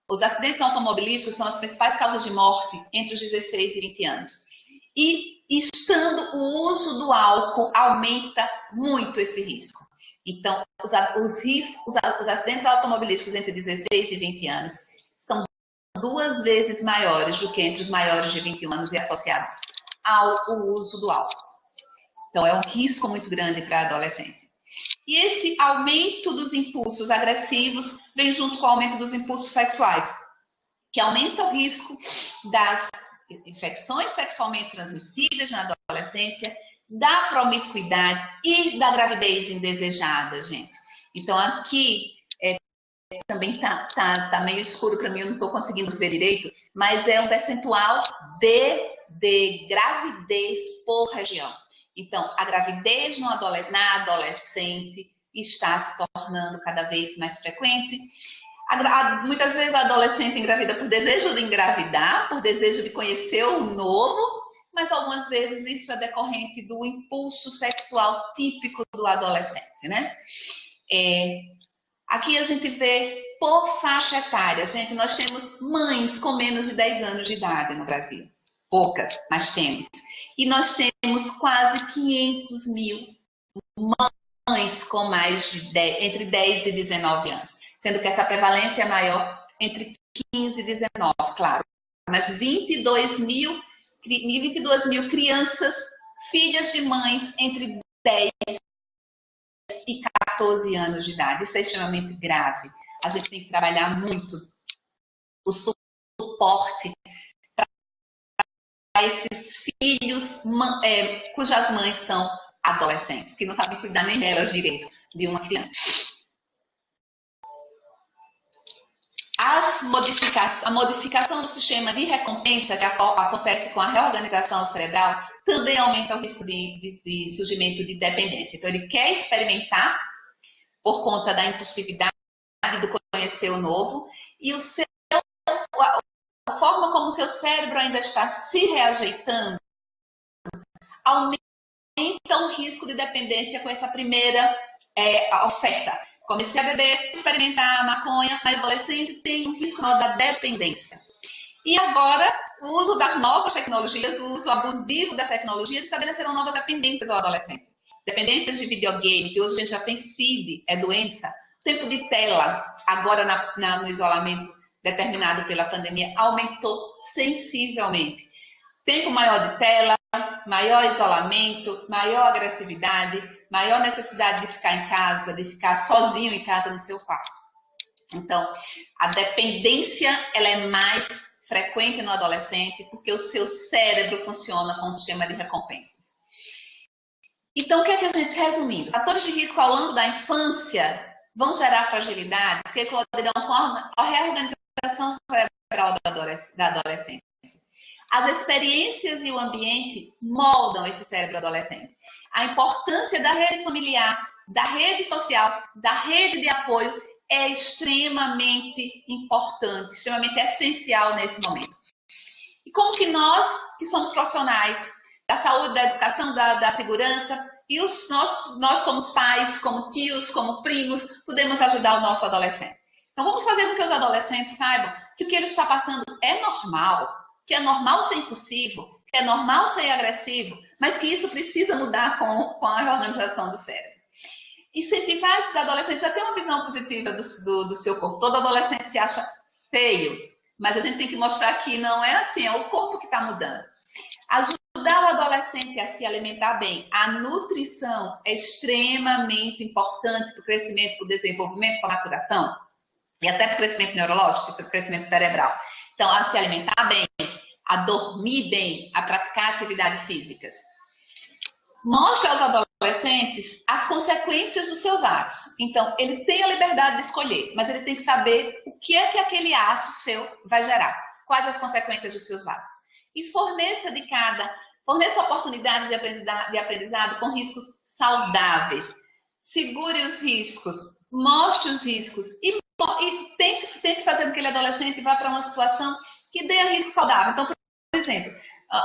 Os acidentes automobilísticos são as principais causas de morte entre os 16 e 20 anos. E estando o uso do álcool aumenta muito esse risco. Então, os acidentes automobilísticos entre 16 e 20 anos são 2 vezes maiores do que entre os maiores de 21 anos e associados ao uso do álcool. Então, é um risco muito grande para a adolescência. E esse aumento dos impulsos agressivos vem junto com o aumento dos impulsos sexuais, que aumenta o risco das infecções sexualmente transmissíveis na adolescência, da promiscuidade e da gravidez indesejada, gente. Então, aqui também tá meio escuro para mim, eu não estou conseguindo ver direito, mas é um percentual de gravidez por região. Então, a gravidez na adolescente está se tornando cada vez mais frequente. Muitas vezes a adolescente engravida por desejo de engravidar, por desejo de conhecer o novo, mas algumas vezes isso é decorrente do impulso sexual típico do adolescente, né? Aqui a gente vê por faixa etária. Gente, nós temos mães com menos de 10 anos de idade no Brasil. Poucas, mas temos. E nós temos quase 500 mil mães com mais de entre 10 e 19 anos. Sendo que essa prevalência é maior entre 15 e 19, claro. Mas 22 mil crianças, filhas de mães entre 10 e 14 anos de idade. Isso é extremamente grave. A gente tem que trabalhar muito o suporte para esses filhos cujas mães são adolescentes, que não sabem cuidar nem delas direito de uma criança. A modificação do sistema de recompensa que acontece com a reorganização cerebral também aumenta o risco de surgimento de dependência. Então, ele quer experimentar por conta da impulsividade do conhecer o novo e a forma como o seu cérebro ainda está se reajeitando aumenta o risco de dependência com essa primeira oferta. Comecei a beber, experimentar a maconha, mas adolescente tem um risco maior da dependência. E agora, o uso das novas tecnologias, o uso abusivo das tecnologias, estabeleceram novas dependências ao adolescente. Dependências de videogame, que hoje a gente já tem CID, é doença. Tempo de tela, agora no isolamento determinado pela pandemia, aumentou sensivelmente. Tempo maior de tela, maior isolamento, maior agressividade, maior necessidade de ficar em casa, de ficar sozinho em casa no seu quarto. Então, a dependência ela é mais frequente no adolescente porque o seu cérebro funciona com um sistema de recompensas. Então, o que é que a gente, resumindo, fatores de risco ao longo da infância vão gerar fragilidades que eclodirão com a reorganização cerebral da adolescência. As experiências e o ambiente moldam esse cérebro adolescente. A importância da rede familiar, da rede social, da rede de apoio é extremamente importante, extremamente essencial nesse momento. E como que nós, que somos profissionais da saúde, da educação, da segurança, e nós como pais, como tios, como primos, podemos ajudar o nosso adolescente? Então vamos fazer com que os adolescentes saibam que o que ele está passando é normal, que é normal ser impulsivo, que é normal ser agressivo, mas que isso precisa mudar com a reorganização do cérebro. Incentivar esses adolescentes a ter uma visão positiva do seu corpo. Todo adolescente se acha feio, mas a gente tem que mostrar que não é assim, é o corpo que está mudando. Ajudar o adolescente a se alimentar bem. A nutrição é extremamente importante para o crescimento, para o desenvolvimento, para a maturação, e até para o crescimento neurológico, para o crescimento cerebral. Então, a se alimentar bem, a dormir bem, a praticar atividades físicas. Mostre aos adolescentes as consequências dos seus atos. Então, ele tem a liberdade de escolher, mas ele tem que saber o que é que aquele ato seu vai gerar. Quais as consequências dos seus atos. E forneça oportunidades de aprendizado com riscos saudáveis. Segure os riscos, mostre os riscos e tente fazer com que aquele adolescente vá para uma situação que dê um risco saudável. Então, por exemplo,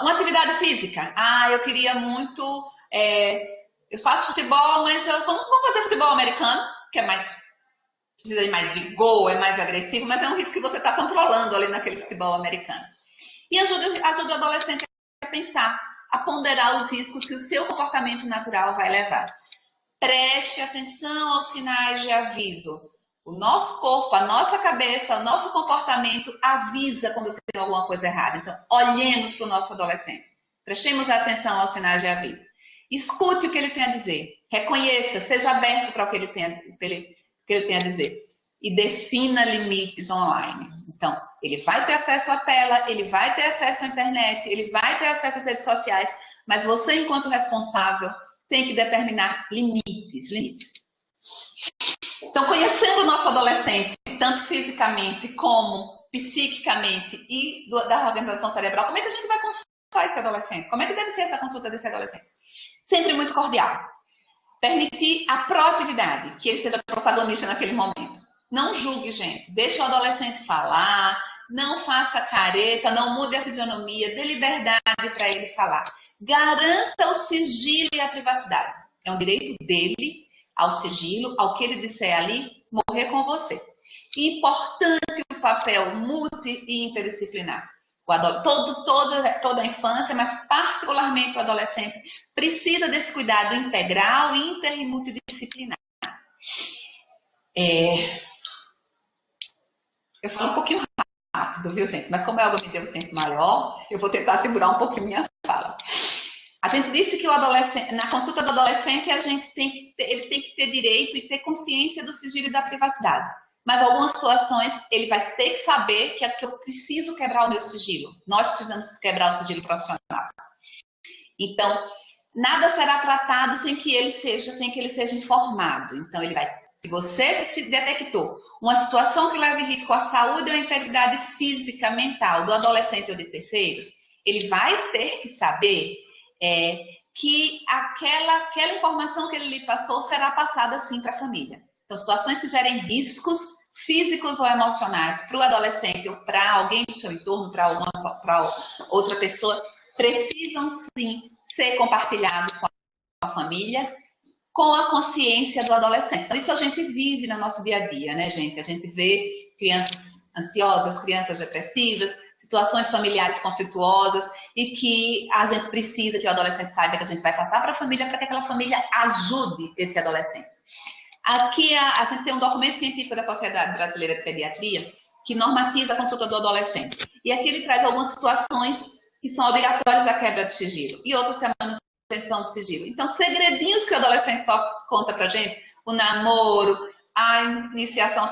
uma atividade física. Eu queria muito... eu faço futebol, mas vamos fazer futebol americano, que precisa de mais vigor, é mais agressivo, mas é um risco que você está controlando ali naquele futebol americano. E ajuda o adolescente a pensar, a ponderar os riscos que o seu comportamento natural vai levar. Preste atenção aos sinais de aviso. O nosso corpo, a nossa cabeça, o nosso comportamento avisa quando tem alguma coisa errada. Então, olhemos para o nosso adolescente. Prestemos atenção aos sinais de aviso. Escute o que ele tem a dizer. Reconheça, seja aberto para o que ele tem a dizer. E defina limites online. Então, ele vai ter acesso à tela, ele vai ter acesso à internet, ele vai ter acesso às redes sociais, mas você, enquanto responsável, tem que determinar limites. Então, conhecendo o nosso adolescente, tanto fisicamente como psiquicamente e da organização cerebral, como é que a gente vai consultar esse adolescente? Como é que deve ser essa consulta desse adolescente? sempre muito cordial. Permitir a proatividade, que ele seja protagonista naquele momento. Não julgue, gente. Deixe o adolescente falar, não faça careta, não mude a fisionomia, dê liberdade para ele falar. Garanta o sigilo e a privacidade. É um direito dele ao sigilo, ao que ele disser ali, morrer com você. Importante o papel multi e interdisciplinar. Toda a infância, mas particularmente o adolescente, precisa desse cuidado integral, inter e multidisciplinar. Eu falo um pouquinho rápido, viu, gente? Mas como a Elga me deu um tempo maior, eu vou tentar segurar um pouquinho minha fala. A gente disse que o adolescente, na consulta do adolescente, ele tem que ter direito e ter consciência do sigilo e da privacidade. Mas em algumas situações, ele vai ter que saber que eu preciso quebrar o meu sigilo. Nós precisamos quebrar o sigilo profissional. Então, nada será tratado sem que ele seja informado. Então, ele vai... Se você se detectou uma situação que leva em risco à saúde ou à integridade física, mental do adolescente ou de terceiros, ele vai ter que saber que aquela informação que ele lhe passou será passada sim para a família. Então, situações que gerem riscos físicos ou emocionais para o adolescente ou para alguém do seu entorno, para outra pessoa, precisam sim ser compartilhados com a família, com a consciência do adolescente. Então, isso a gente vive no nosso dia a dia, né, gente? A gente vê crianças ansiosas, crianças depressivas, situações familiares conflituosas e que a gente precisa que o adolescente saiba que a gente vai passar para a família para que aquela família ajude esse adolescente. Aqui a gente tem um documento científico da Sociedade Brasileira de Pediatria que normatiza a consulta do adolescente. E aqui ele traz algumas situações que são obrigatórias da quebra de sigilo e outras que é a manutenção do sigilo. Então, segredinhos que o adolescente conta pra gente, o namoro, a iniciação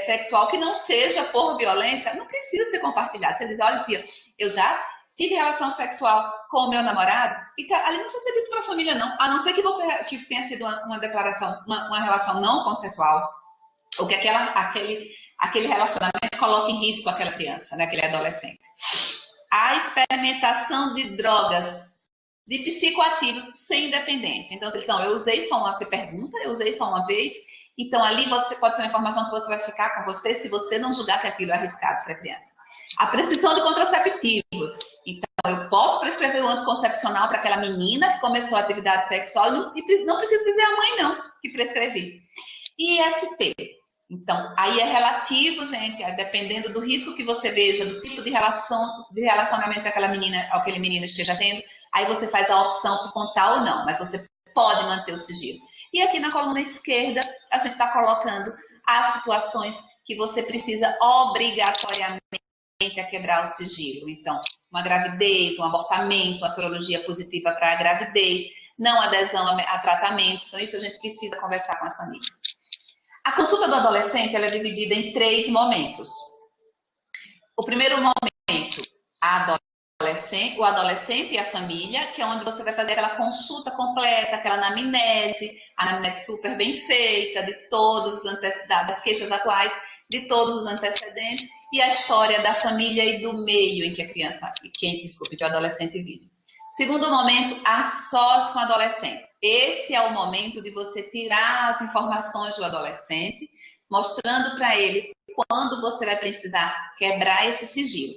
sexual, que não seja por violência, não precisa ser compartilhado. Você diz, olha, tia, eu já tive relação sexual com o meu namorado, e ali não precisa ser dito para a família, não. A não ser que tenha sido uma declaração, uma relação não consensual, ou que aquele relacionamento coloque em risco aquela criança, né, aquele adolescente. A experimentação de drogas, de psicoativos sem dependência. Então, eu usei só uma, você pergunta, eu usei só uma vez, então ali pode ser uma informação que você vai ficar com você se você não julgar que aquilo é arriscado para a criança. A prescrição de contraceptivos. Então, eu posso prescrever o anticoncepcional para aquela menina que começou a atividade sexual e não preciso dizer à mãe, não, que prescrevi. IST. Então, aí é relativo, gente, dependendo do risco que você veja, do tipo de relacionamento que aquele menino esteja tendo, aí você faz a opção por contar ou não, mas você pode manter o sigilo. E aqui na coluna esquerda, a gente está colocando as situações que você precisa obrigatoriamente a quebrar o sigilo. Então, uma gravidez, um abortamento, uma sorologia positiva para a gravidez, não adesão a tratamento. Então, isso a gente precisa conversar com as famílias. A consulta do adolescente ela é dividida em 3 momentos. O primeiro momento, o adolescente e a família, que é onde você vai fazer aquela consulta completa, aquela anamnese, a anamnese super bem feita, de todos os antecedentes, das queixas atuais, de todos os antecedentes, e a história da família e do meio em que que o adolescente vive. Segundo momento, a sós com o adolescente. Esse é o momento de você tirar as informações do adolescente, mostrando para ele quando você vai precisar quebrar esse sigilo.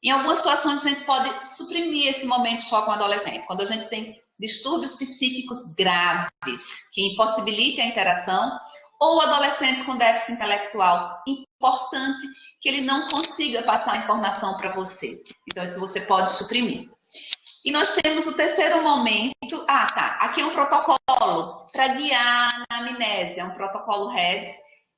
Em algumas situações, a gente pode suprimir esse momento só com o adolescente. Quando a gente tem distúrbios psíquicos graves, que impossibilitem a interação, ou adolescentes com déficit intelectual importante, que ele não consiga passar a informação para você. Então, isso você pode suprimir. E nós temos o terceiro momento. Aqui é um protocolo para guiar na amnésia, é um protocolo REDS,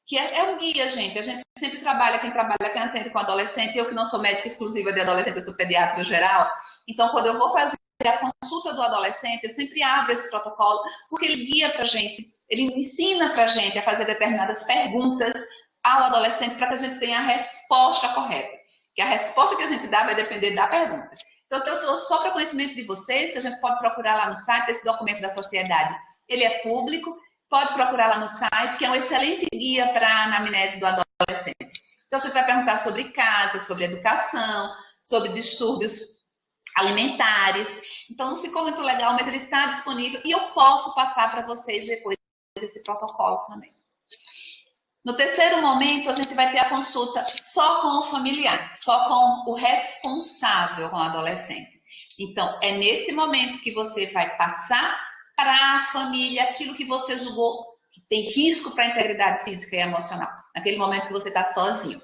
que é um guia, gente. A gente sempre trabalha, quem atende com adolescente, eu que não sou médica exclusiva de adolescente, eu sou pediatra geral. Então, quando eu vou fazer a consulta do adolescente, eu sempre abro esse protocolo, porque ele guia para a gente, ele ensina para a gente a fazer determinadas perguntas ao adolescente para que a gente tenha a resposta correta. Que a resposta que a gente dá vai depender da pergunta. Então, eu estou só para conhecimento de vocês, que a gente pode procurar lá no site, esse documento da sociedade, ele é público, pode procurar lá no site, que é um excelente guia para a anamnese do adolescente. Então, a gente vai perguntar sobre casa, sobre educação, sobre distúrbios alimentares. Então não ficou muito legal, mas ele está disponível e eu posso passar para vocês depois esse protocolo também. No terceiro momento, a gente vai ter a consulta só com o familiar, só com o responsável com o adolescente. Então, é nesse momento que você vai passar para a família aquilo que você julgou que tem risco para a integridade física e emocional, naquele momento que você está sozinho.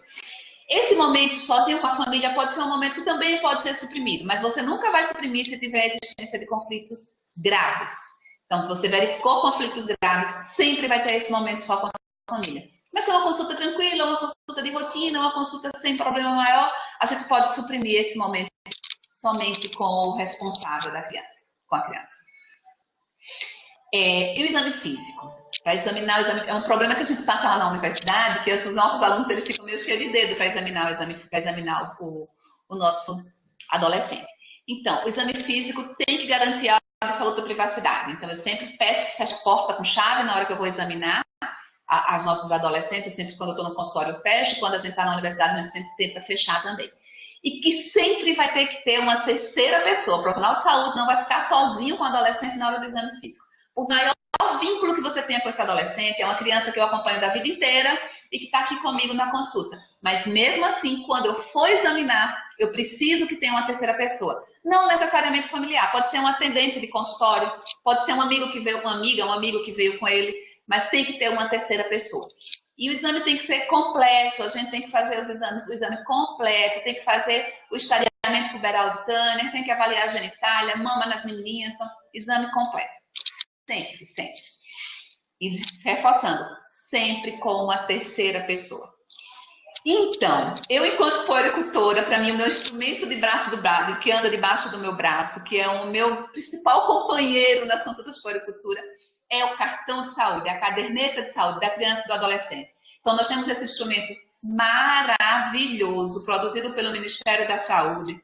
Esse momento sozinho com a família pode ser um momento que também pode ser suprimido, mas você nunca vai suprimir se tiver a existência de conflitos graves. Então, se você verificou conflitos graves, sempre vai ter esse momento só com a família. Mas se é uma consulta tranquila, uma consulta de rotina, uma consulta sem problema maior, a gente pode suprimir esse momento somente com o responsável da criança, com a criança. E o exame físico? Para examinar o exame, é um problema que a gente passa lá na universidade, que os nossos alunos eles ficam meio cheios de dedo para examinar o exame, para examinar o nosso adolescente. Então, o exame físico tem que garantir a absoluta privacidade. Então, eu sempre peço que feche a porta com chave na hora que eu vou examinar as nossos adolescentes, sempre quando eu estou no consultório eu fecho, quando a gente está na universidade a gente sempre tenta fechar também. E que sempre vai ter que ter uma terceira pessoa, o profissional de saúde não vai ficar sozinho com o adolescente na hora do exame físico. O maior vínculo que você tenha com esse adolescente é uma criança que eu acompanho da vida inteira e que está aqui comigo na consulta. Mas mesmo assim, quando eu for examinar, eu preciso que tenha uma terceira pessoa. Não necessariamente familiar, pode ser um atendente de consultório, pode ser um amigo que veio, uma amiga, um amigo que veio com ele, mas tem que ter uma terceira pessoa. E o exame tem que ser completo, a gente tem que fazer os exames, o exame completo, tem que fazer o estadiamento puberal do Tanner, tem que avaliar a genitália, mama nas menininhas, então, exame completo. Sempre, sempre. E reforçando, sempre com uma terceira pessoa. Então, eu enquanto puericultora, para mim o meu instrumento de braço do braço, que anda debaixo do meu braço, que é o meu principal companheiro nas consultas de puericultura, é o cartão de saúde, a caderneta de saúde da criança e do adolescente. Então, nós temos esse instrumento maravilhoso, produzido pelo Ministério da Saúde,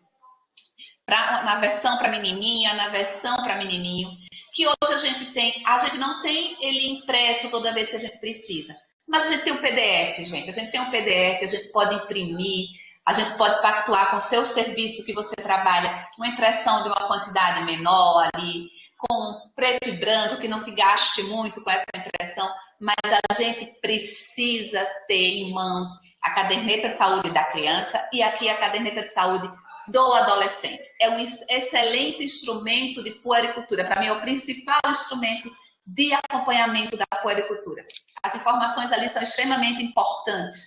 na versão para menininha, na versão para menininho, que hoje a gente não tem ele impresso toda vez que a gente precisa, mas a gente tem um PDF, gente, a gente tem um PDF, a gente pode imprimir, a gente pode pactuar com o seu serviço que você trabalha, uma impressão de uma quantidade menor ali, com preto e branco, que não se gaste muito com essa impressão, mas a gente precisa ter em mãos a caderneta de saúde da criança e aqui a caderneta de saúde do adolescente. É um excelente instrumento de puericultura. Para mim, é o principal instrumento de acompanhamento da puericultura. As informações ali são extremamente importantes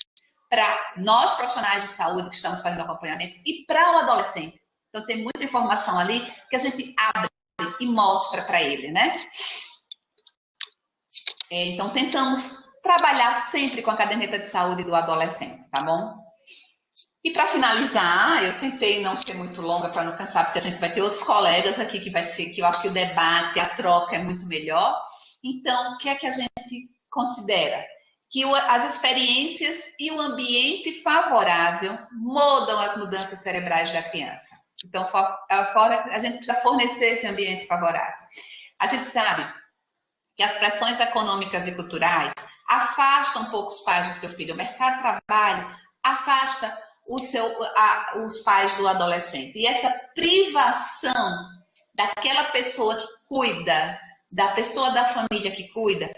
para nós, profissionais de saúde, que estamos fazendo acompanhamento, e para o adolescente. Então, tem muita informação ali que a gente abre e mostra para ele, né? Então, tentamos trabalhar sempre com a caderneta de saúde do adolescente, tá bom? E para finalizar, eu tentei não ser muito longa para não cansar, porque a gente vai ter outros colegas aqui que eu acho que o debate, a troca é muito melhor. Então, o que é que a gente considera? Que as experiências e o ambiente favorável mudam as mudanças cerebrais da criança. Então, a gente precisa fornecer esse ambiente favorável. A gente sabe que as pressões econômicas e culturais afastam um pouco os pais do seu filho. O mercado de trabalho afasta os pais do adolescente. E essa privação daquela pessoa que cuida, da pessoa da família que cuida,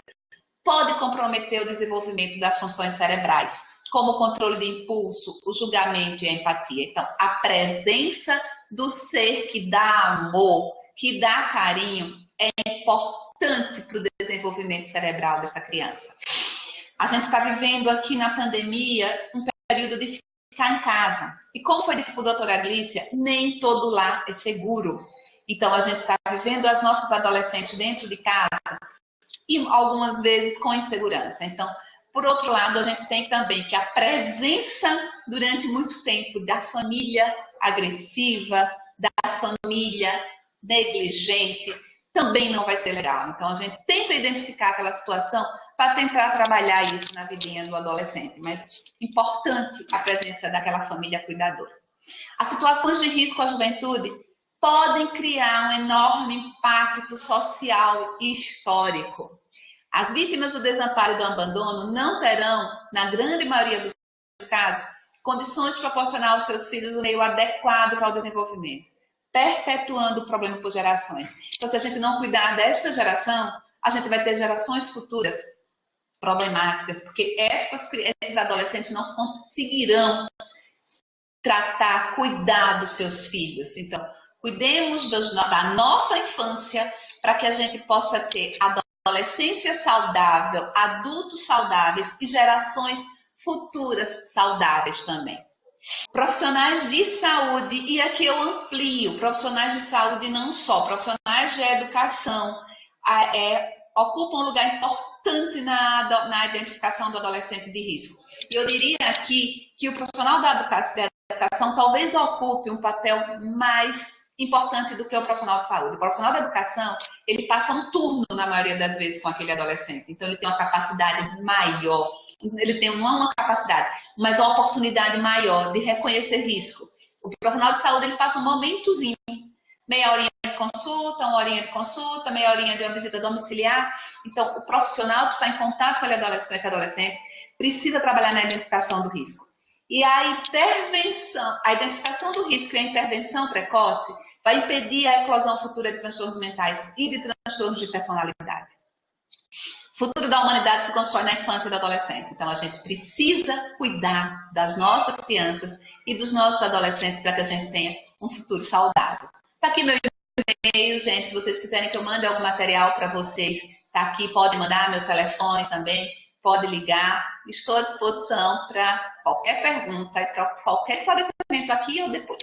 pode comprometer o desenvolvimento das funções cerebrais, como o controle de impulso, o julgamento e a empatia. Então, a presença do ser que dá amor, que dá carinho, é importante para o desenvolvimento cerebral dessa criança. A gente está vivendo aqui na pandemia um período de ficar em casa. E como foi dito por doutora Glícia, nem todo lar é seguro. Então, a gente está vivendo as nossas adolescentes dentro de casa e algumas vezes com insegurança. Então, por outro lado, a gente tem também que a presença durante muito tempo da família agressiva, da família negligente, também não vai ser legal. Então, a gente tenta identificar aquela situação para tentar trabalhar isso na vidinha do adolescente. Mas importante a presença daquela família cuidadora. As situações de risco à juventude podem criar um enorme impacto social e histórico. As vítimas do desamparo e do abandono não terão, na grande maioria dos casos, condições de proporcionar aos seus filhos um meio adequado para o desenvolvimento. perpetuando o problema por gerações. Então, se a gente não cuidar dessa geração, a gente vai ter gerações futuras problemáticas, porque esses adolescentes não conseguirão tratar, cuidar dos seus filhos. Então, cuidemos da nossa infância para que a gente possa ter adolescência saudável, adultos saudáveis e gerações futuras saudáveis também. Profissionais de saúde, e aqui eu amplio, profissionais de saúde não só, profissionais de educação ocupam um lugar importante na identificação do adolescente de risco. E eu diria aqui que o profissional da educação talvez ocupe um papel mais importante do que o profissional de saúde. O profissional da educação, ele passa um turno, na maioria das vezes, com aquele adolescente. Então, ele tem uma capacidade maior. Ele tem não uma capacidade, mas uma oportunidade maior de reconhecer risco. O profissional de saúde, ele passa um momentozinho, meia horinha de consulta, uma horinha de consulta, meia horinha de uma visita domiciliar. Então, o profissional que está em contato com esse adolescente precisa trabalhar na identificação do risco. E a identificação do risco e a intervenção precoce vai impedir a eclosão futura de transtornos mentais e de transtornos de personalidade. O futuro da humanidade se constrói na infância e do adolescente. Então, a gente precisa cuidar das nossas crianças e dos nossos adolescentes para que a gente tenha um futuro saudável. Está aqui meu e-mail, gente. Se vocês quiserem que eu mande algum material para vocês, está aqui. Pode mandar meu telefone também. Pode ligar. Estou à disposição para qualquer pergunta e para qualquer esclarecimento aqui ou depois.